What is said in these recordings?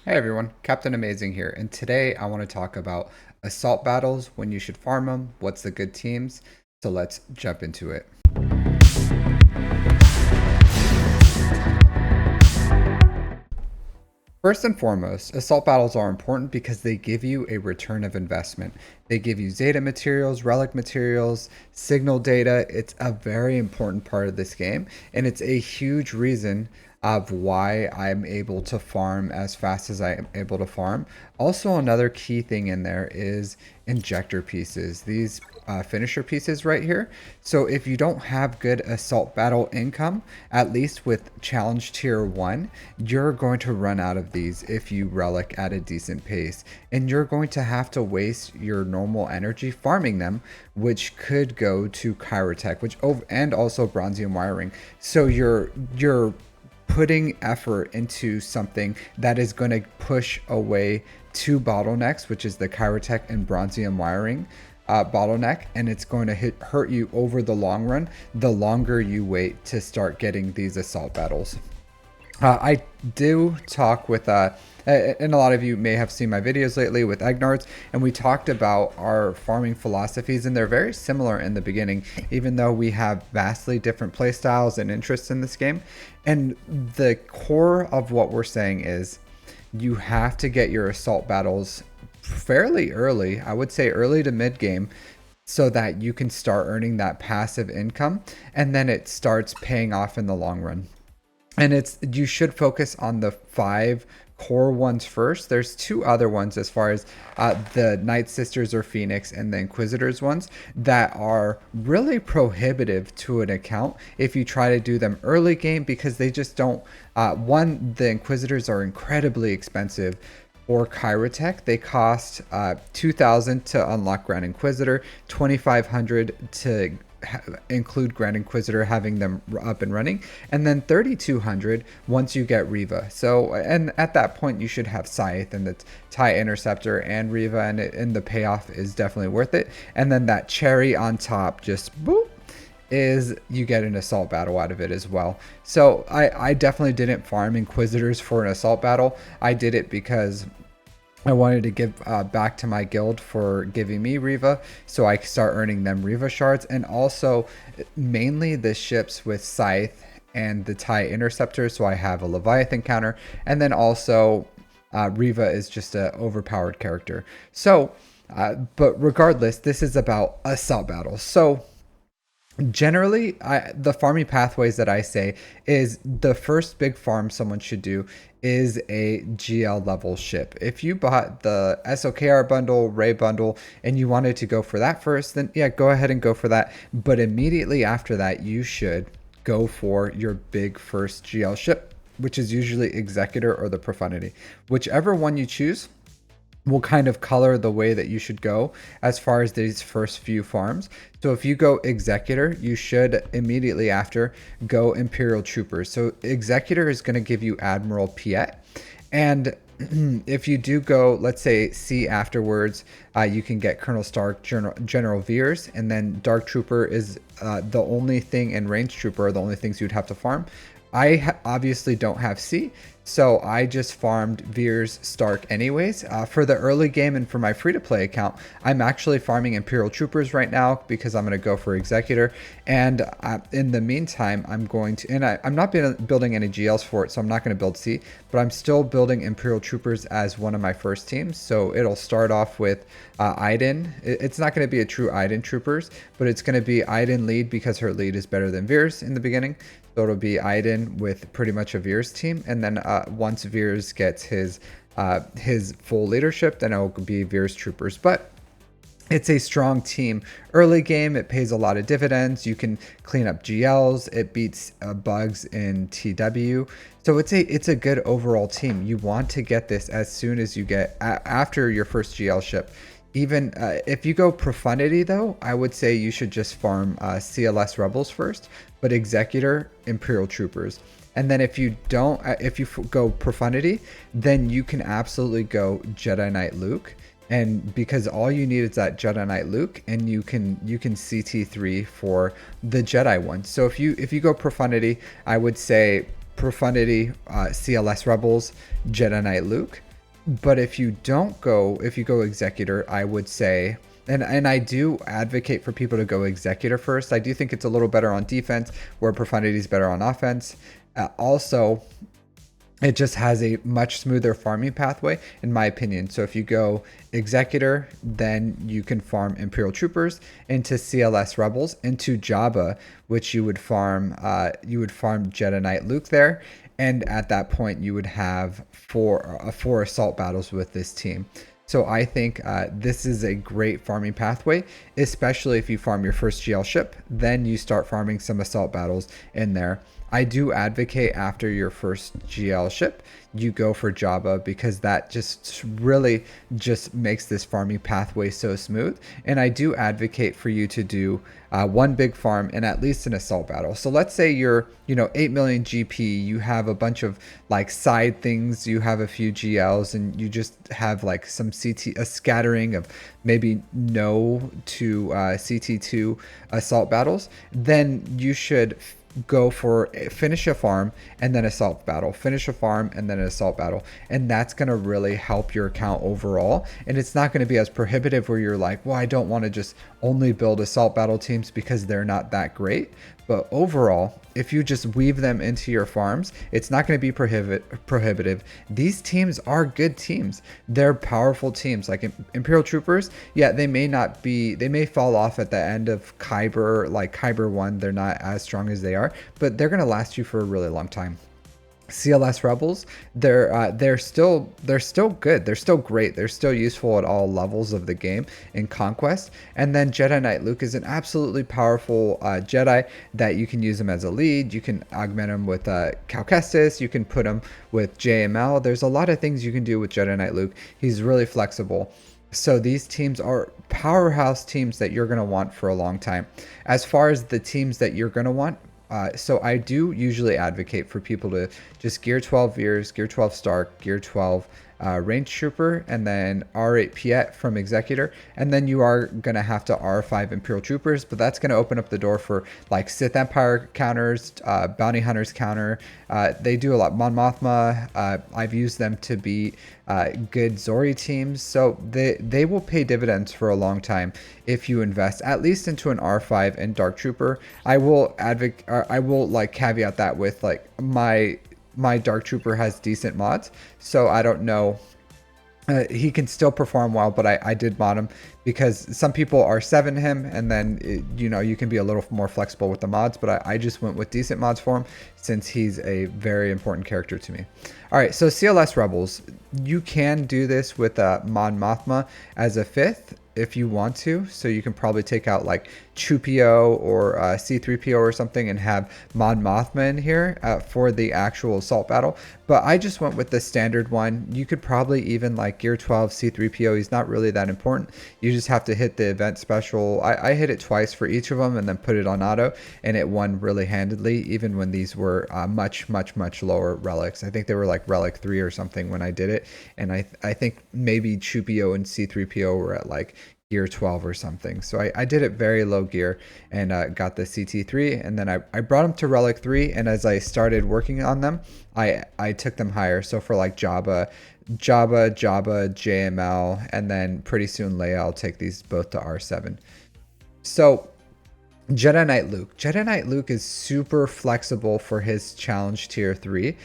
Hey everyone, Captain Amazing here, and today I want to talk about assault battles, when you should farm them, what's the good teams. So let's jump into it. First and foremost, assault battles are important because they give you a return of investment. They give you Zeta materials, relic materials, signal data. It's a very important part of this game, and it's a huge reason of why I'm able to farm as fast as I am able to farm. Also, another key thing in there is injector pieces. These finisher pieces right here. So if you don't have good assault battle income, at least with challenge tier 1, you're going to run out of these if you relic at a decent pace, and you're going to have to waste your normal energy farming them, which could go to Chirotech, and also bronzium wiring. So you're putting effort into something that is going to push away two bottlenecks, which is the Chirotech and bronzium wiring bottleneck, and it's going to hurt you over the long run the longer you wait to start getting these assault battles. I do talk with, and a lot of you may have seen my videos lately with Egnards, and we talked about our farming philosophies, and they're very similar in the beginning, even though we have vastly different playstyles and interests in this game. And the core of what we're saying is you have to get your assault battles fairly early, I would say early to mid game, so that you can start earning that passive income, and then it starts paying off in the long run. And you should focus on the 5 core ones first. There's 2 other ones as far as the Nightsisters or Phoenix and the Inquisitors ones that are really prohibitive to an account if you try to do them early game, because they just don't, one, the Inquisitors are incredibly expensive. Or Chirotech, they cost 2,000 to unlock Grand Inquisitor, 2,500 to include Grand Inquisitor, having them up and running, and then 3,200 once you get Riva. So, and at that point you should have Scythe and the TIE Interceptor and Riva, and the payoff is definitely worth it. And then that cherry on top, just boop, is you get an assault battle out of it as well. So I definitely didn't farm Inquisitors for an assault battle. I did it because I wanted to give back to my guild for giving me Riva, so I could start earning them Riva shards, and also mainly the ships with Scythe and the TIE Interceptor, so I have a Leviathan counter, and then also Riva is just an overpowered character. So, but regardless, this is about assault battles. So generally, the farming pathways that I say is the first big farm someone should do is a GL level ship. If you bought the SOKR bundle, Ray bundle, and you wanted to go for that first, then yeah, go ahead and go for that. But immediately after that, you should go for your big first GL ship, which is usually Executor or the Profundity. Whichever one you choose will kind of color the way that you should go as far as these first few farms. So if you go Executor, you should immediately after go Imperial Troopers. So Executor is going to give you Admiral Piet, and if you do go, let's say, C afterwards, you can get Colonel Stark, General Veers, and then Dark Trooper is the only thing, and Range Trooper are the only things you'd have to farm. I obviously don't have C, so I just farmed Veers, Stark anyways. For the early game and for my free-to-play account, I'm actually farming Imperial Troopers right now because I'm going to go for Executor. And in the meantime, I'm going to, and I'm not building any GLs for it, so I'm not going to build C, but I'm still building Imperial Troopers as one of my first teams. So it'll start off with Iden. It's not going to be a true Iden Troopers, but it's going to be Iden lead because her lead is better than Veers in the beginning. So it'll be Iden with pretty much a Veers team, and then once Veers gets his full leadership, then it'll be Veers Troopers. But it's a strong team. Early game, it pays a lot of dividends. You can clean up GLs. It beats bugs in TW. So it's a good overall team. You want to get this as soon as you get after your first GL ship. Even if you go Profundity, though, I would say you should just farm CLS Rebels first, but Executor, Imperial Troopers. And then if you don't, if you go Profundity, then you can absolutely go Jedi Knight Luke. And because all you need is that Jedi Knight Luke, and you can CT3 for the Jedi one. So if you go Profundity, I would say Profundity, CLS Rebels, Jedi Knight Luke. But if you go Executor, I would say, and I do advocate for people to go Executor first. I do think it's a little better on defense, where Profundity is better on offense. Also, it just has a much smoother farming pathway, in my opinion. So if you go Executor, then you can farm Imperial Troopers into CLS Rebels, into Jabba, which you would farm Jedi Knight Luke there. And at that point, you would have four assault battles with this team. So I think this is a great farming pathway, especially if you farm your first GL ship. Then you start farming some assault battles in there. I do advocate after your first GL ship, you go for Jabba, because that just really just makes this farming pathway so smooth. And I do advocate for you to do one big farm and at least an assault battle. So let's say you're 8 million GP, you have a bunch of like side things, you have a few GLs, and you just have like some a scattering of maybe no to CT2 assault battles. Then you should go for finish a farm and then assault battle, finish a farm and then an assault battle, and that's going to really help your account overall. And it's not going to be as prohibitive where you're like, well, I don't want to just only build assault battle teams because they're not that great. But overall, if you just weave them into your farms, it's not going to be prohibitive. These teams are good teams. They're powerful teams. Like Imperial Troopers, yeah, they may fall off at the end of Kyber, like Kyber 1. They're not as strong as they are, but they're going to last you for a really long time. CLS Rebels, they're still good. They're still great. They're still useful at all levels of the game in Conquest. And then Jedi Knight Luke is an absolutely powerful Jedi that you can use him as a lead. You can augment him with Cal Kestis. You can put him with JML. There's a lot of things you can do with Jedi Knight Luke. He's really flexible. So these teams are powerhouse teams that you're going to want for a long time. As far as the teams that you're going to want, so I do usually advocate for people to just gear 12 Veers, gear 12 Stark, gear 12 Range Trooper, and then R8 Piet from Executor. And then you are going to have to R5 Imperial Troopers, but that's going to open up the door for like Sith Empire counters, Bounty Hunters counter. They do a lot. Mon Mothma, I've used them to beat good Zori teams. So they will pay dividends for a long time if you invest at least into an R5 and Dark Trooper. I will like caveat that with like my Dark Trooper has decent mods, so I don't know. He can still perform well, but I did mod him because some people R7 him, and then you can be a little more flexible with the mods, but I just went with decent mods for him since he's a very important character to me. All right, so CLS Rebels, you can do this with Mon Mothma as a 5th if you want to. So you can probably take out like Chupio or C3PO or something and have Mon Mothma in here for the actual assault battle. But I just went with the standard one. You could probably even like gear 12 C3PO. He's not really that important. You just have to hit the event special. I hit it twice for each of them and then put it on auto, and it won really handedly, even when these were much lower relics. I think they were like relic 3 or something when I did it. And I think maybe Chupio and C3PO were at like gear 12 or something. So I did it very low gear and got the CT3, and then I brought them to relic 3, and as I started working on them, I took them higher. So for like Jabba, JML, and then pretty soon Leia, I'll take these both to R7. So Jedi Knight Luke. Jedi Knight Luke is super flexible for his challenge tier 3.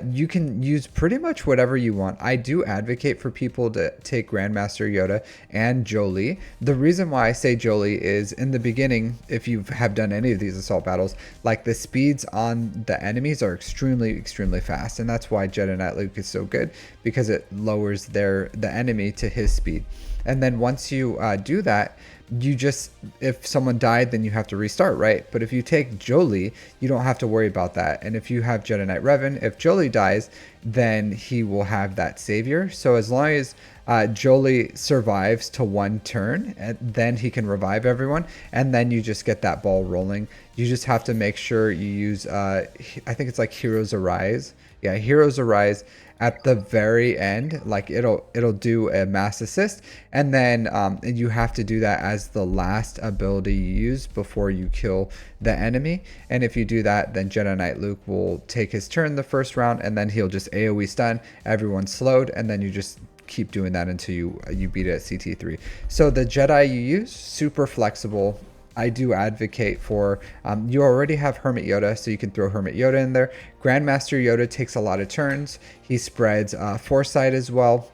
You can use pretty much whatever you want. I do advocate for people to take Grandmaster Yoda and Jolee. The reason why I say Jolee is in the beginning, if you have done any of these assault battles, like the speeds on the enemies are extremely fast, and that's why Jedi Knight Luke is so good, because it lowers the enemy to his speed. And then once you do that, you just, if someone died, then you have to restart, right? But if you take Jolee, you don't have to worry about that. And if you have Jedi Knight Revan, if Jolee dies, then he will have that savior. So as long as Jolee survives to 1 turn, and then he can revive everyone, and then you just get that ball rolling. You just have to make sure you use I think it's like Heroes Arise Yeah, Heroes Arise at the very end, like it'll do a mass assist, and then and you have to do that as the last ability you use before you kill the enemy. And if you do that, then Jedi Knight Luke will take his turn the first round, and then he'll just AoE stun, everyone's slowed, and then you just keep doing that until you beat it at CT3. So the Jedi you use, super flexible. I do advocate for, you already have Hermit Yoda, so you can throw Hermit Yoda in there. Grandmaster Yoda takes a lot of turns. He spreads Foresight as well.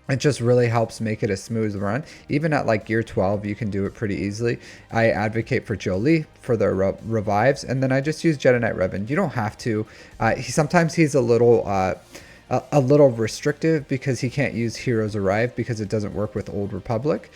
It just really helps make it a smooth run. Even at like gear 12, you can do it pretty easily. I advocate for Jolie for the revives, and then I just use Jedi Knight Revan. You don't have to. Sometimes he's a little restrictive because he can't use Heroes Arrive because it doesn't work with Old Republic.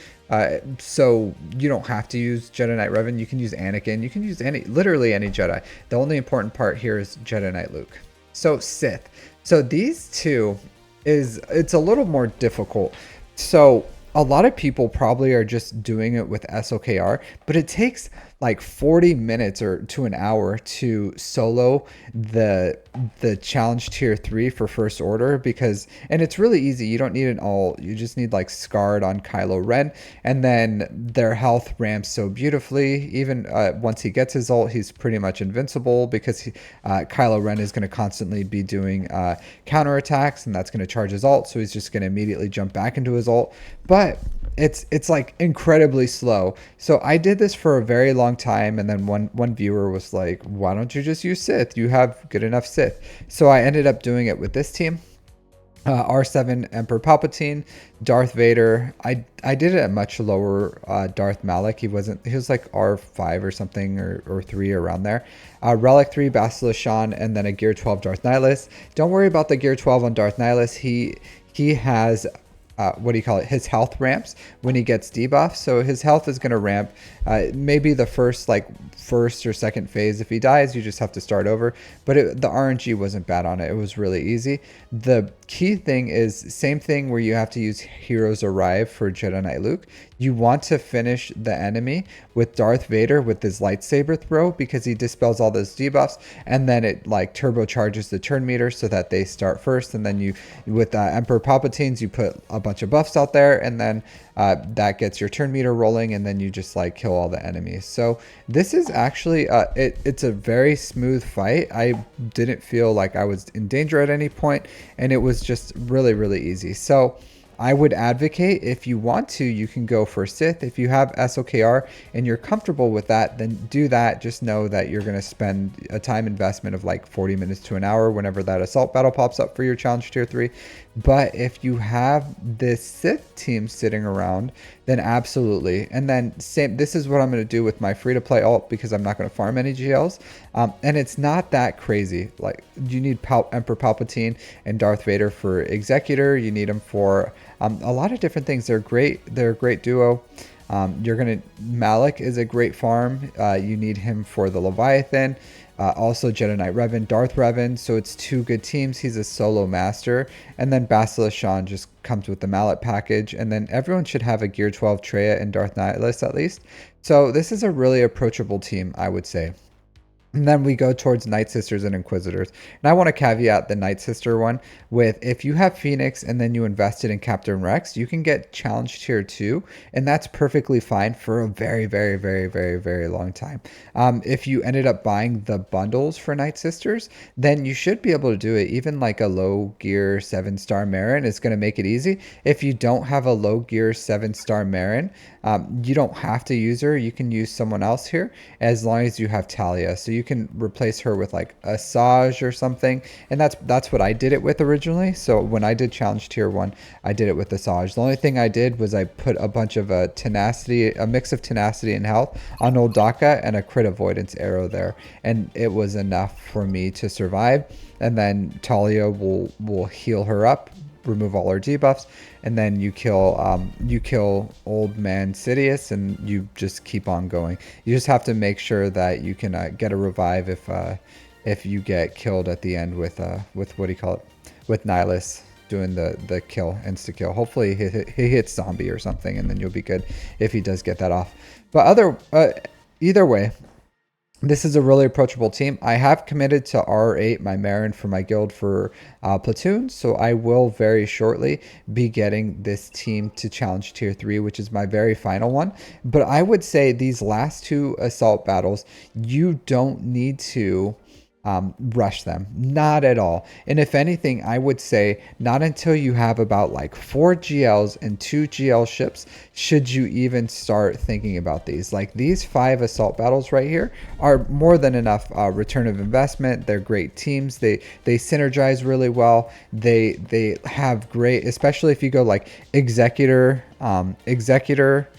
So you don't have to use Jedi Knight Revan. You can use Anakin. You can use literally any Jedi. The only important part here is Jedi Knight Luke. So Sith. So these two it's a little more difficult. So a lot of people probably are just doing it with SOKR, but it takes like 40 minutes or to an hour to solo the challenge tier 3 for first order, because and it's really easy. You don't need an ult. You just need like Scarred on Kylo Ren, and then their health ramps so beautifully. Even once he gets his ult, he's pretty much invincible because Kylo Ren is going to constantly be doing counterattacks, and that's going to charge his ult, so he's just going to immediately jump back into his ult. But it's like incredibly slow. So I did this for a very long time, and then one viewer was like, why don't you just use Sith? You have good enough Sith. So I ended up doing it with this team. R7 Emperor Palpatine, Darth Vader. I did it at much lower Darth Malak. He was like R5 or something, or 3 around there. Relic 3 Basilisk Shan, and then a Gear 12 Darth Nihilus. Don't worry about the Gear 12 on Darth Nihilus. He has what do you call it? His health ramps when he gets debuffs. So his health is going to ramp. Maybe the first or second phase. If he dies, you just have to start over. But the RNG wasn't bad on it. It was really easy. The key thing is same thing where you have to use Heroes Arrive for Jedi Knight Luke. You want to finish the enemy with Darth Vader with his lightsaber throw, because he dispels all those debuffs, and then it like turbocharges the turn meter so that they start first. And then you with Emperor Palpatine's, you put a bunch of buffs out there, and then that gets your turn meter rolling, and then you just like kill all the enemies. So this is actually it's a very smooth fight. I didn't feel like I was in danger at any point, and it was just really, really easy. So I would advocate, if you want to, you can go for Sith. If you have SOKR and you're comfortable with that, then do that. Just know that you're going to spend a time investment of like 40 minutes to an hour whenever that assault battle pops up for your challenge tier 3. But if you have this Sith team sitting around, then absolutely. And then this is what I'm going to do with my free-to-play ult, because I'm not going to farm any GLs. And it's not that crazy. Like, you need Emperor Palpatine and Darth Vader for Executor. You need them for a lot of different things. They're great. They're a great duo. Malak is a great farm. You need him for the Leviathan. Also Jedi Knight Revan, Darth Revan. So it's 2 good teams. He's a solo master. And then Basilisk Shan just comes with the mallet package. And then everyone should have a Gear 12 Traya and Darth Nihilus at least. So this is a really approachable team, I would say. And then we go towards Nightsisters and Inquisitors. And I want to caveat the Nightsister one with, if you have Phoenix and then you invested in Captain Rex, you can get Challenge Tier 2. And that's perfectly fine for a very, very, very, very, very long time. If you ended up buying the bundles for Nightsisters, then you should be able to do it. Even like a low gear 7-star Marin is going to make it easy. If you don't have a low gear 7-star Marin, you don't have to use her. You can use someone else here as long as you have Talia. So you can replace her with like a Saj or something, and that's what I did it with originally. So when I did challenge tier 1, I did it with the Saj. The only thing I did was I put a bunch of tenacity, a mix of tenacity and health on old Daka, and a crit avoidance arrow there, and it was enough for me to survive. And then Talia will heal her up, remove all her debuffs, and then you kill old man Sidious, and you just keep on going. You just have to make sure that you can get a revive if you get killed at the end with what do you call it, with Nihilus doing the kill, insta kill. Hopefully he hits zombie or something, and then you'll be good if he does get that off. But either way, This is a really approachable team. I have committed to R8, my Marin, for my guild for platoon, so I will very shortly be getting this team to challenge tier 3, which is my very final one. But I would say these last two assault battles, you don't need to rush them, not at all. And if anything, I would say not until you have about like 4 GLs and 2 GL ships should you even start thinking about these. Like these 5 assault battles right here are more than enough return of investment. They're great teams. They synergize really well. They have great, especially if you go like executor executor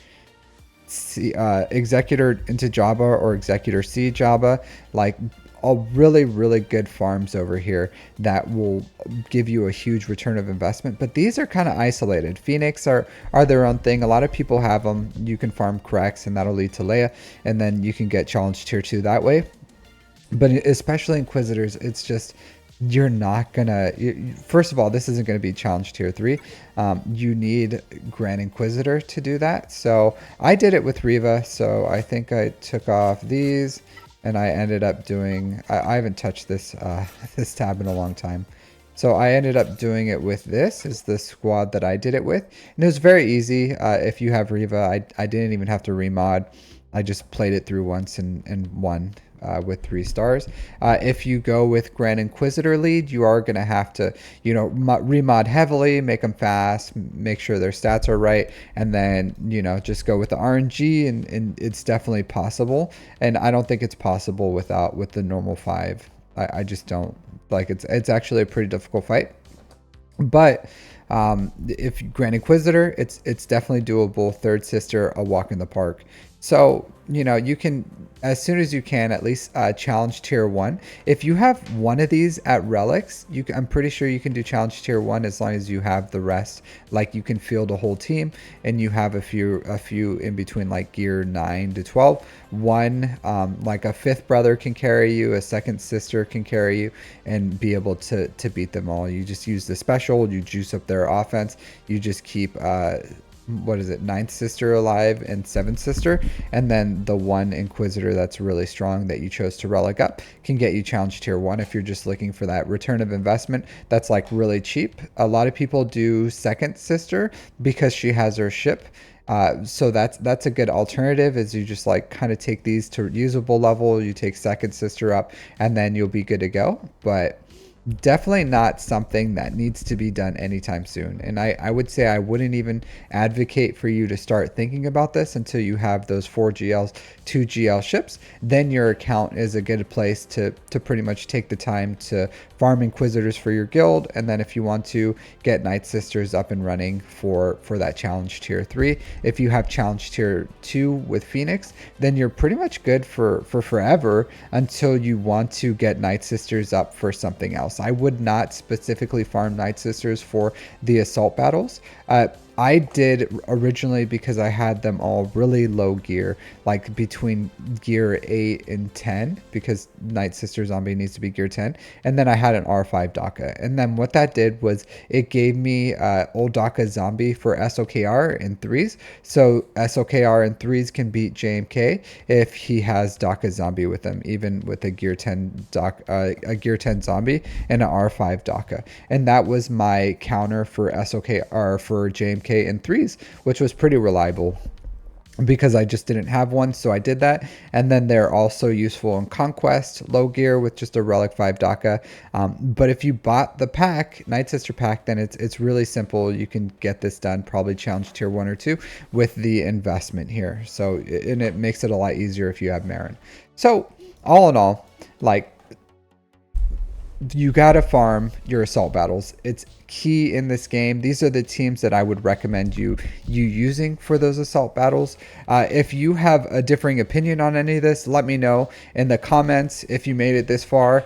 into Jabba or executor C Jabba, like all really good farms over here that will give you a huge return of investment. But these are kind of isolated. Phoenix are their own thing. A lot of people have them. You can farm Cracks and that'll lead to Leia, and then you can get challenge tier 2 that way. But especially Inquisitors, it's just, you're not gonna, first of all, this isn't going to be challenge tier 3. You need Grand Inquisitor to do that. So I did it with Riva, so I think I took off these and I ended up doing, I haven't touched this this tab in a long time. So I ended up doing it with this, is the squad that I did it with. And it was very easy. If you have Riva, I didn't even have to remod. I just played it through once and won with 3 stars. If you go with Grand Inquisitor lead, you are going to have to, you know, remod heavily, make them fast, make sure their stats are right, and then, you know, just go with the RNG, and it's definitely possible. And I don't think it's possible with the normal 5. I just don't. Like, it's actually a pretty difficult fight. But if Grand Inquisitor, it's definitely doable. Third Sister, a walk in the park. So, you know, you can, as soon as you can, at least challenge tier 1. If you have one of these at relics, I'm pretty sure you can do challenge tier 1 as long as you have the rest. Like, you can field a whole team and you have a few in between, like gear 9 to 12. One, like a 5th brother can carry you, a 2nd sister can carry you, and be able to beat them all. You just use the special, you juice up their offense, you just keep what is it, 9th sister alive and 7th sister, and then the one Inquisitor that's really strong that you chose to relic up can get you challenge tier 1 if you're just looking for that return of investment that's like really cheap. A lot of people do 2nd sister because she has her ship. So that's a good alternative, is you just like kind of take these to usable level, you take 2nd sister up, and then you'll be good to go. But definitely not something that needs to be done anytime soon. And I would say I wouldn't even advocate for you to start thinking about this until you have those 4 GLs, 2 GL ships. Then your account is a good place to pretty much take the time to farm Inquisitors for your guild. And then if you want to get Nightsisters up and running for that challenge tier 3, if you have challenge tier 2 with Phoenix, then you're pretty much good for forever until you want to get Nightsisters up for something else. I would not specifically farm Nightsisters for the assault battles. I did originally because I had them all really low gear, like between gear 8 and 10, because Nightsister Zombie needs to be gear 10. And then I had an R5 DACA. And then what that did was it gave me old DACA Zombie for SOKR in 3s. So SOKR in 3s can beat JMK if he has DACA Zombie with him, even with a gear 10 a gear 10 Zombie and an R5 DACA. And that was my counter for SOKR for JMK in 3s, which was pretty reliable because I just didn't have one, so I did that. And then they're also useful in Conquest, low gear with just a Relic 5 DACA. But if you bought the pack, Nightsister pack, then it's really simple. You can get this done, probably challenge tier 1 or 2 with the investment here. So, and it makes it a lot easier if you have Marin. So all in all, like, you gotta farm your assault battles. It's key in this game. These are the teams that I would recommend you using for those assault battles. If you have a differing opinion on any of this, let me know in the comments. If you made it this far,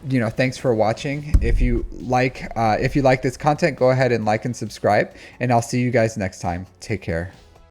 you know, thanks for watching. If you like this content, go ahead and like and subscribe, and I'll see you guys next time. Take care.